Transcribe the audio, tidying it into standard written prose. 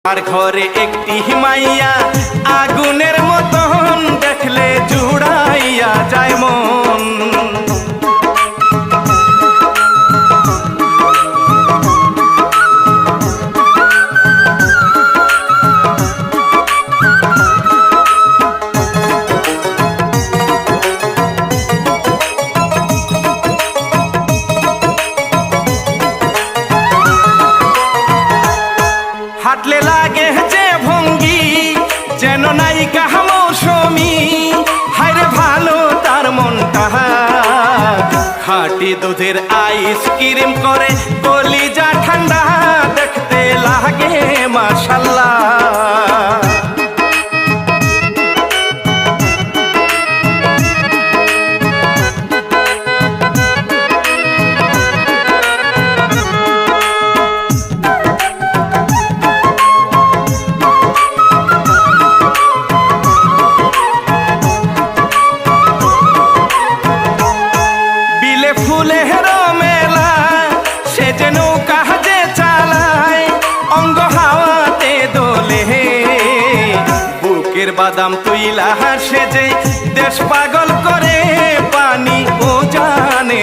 আর ঘরে একটি মাইয়া আগুনের মতন দেখলে জুড়াইয়া যায় মন। হাঁটলে লাগে যে ভঙ্গি যেন নায়িকা মৌসুমী, হায়রে ভালো তার মনটা, খাঁটি দুধের আইসক্রিম করে কলিজা ঠান্ডা, দেখতে লাগে মাশাআল্লাহ। ফুলের মেলা সে যে নৌকা যে চালায়, অঙ্গ হাওয়াতে দোলে, বুকের বাদাম তুইলা সে যে দেশ পাগল করে, পানি ও জানে।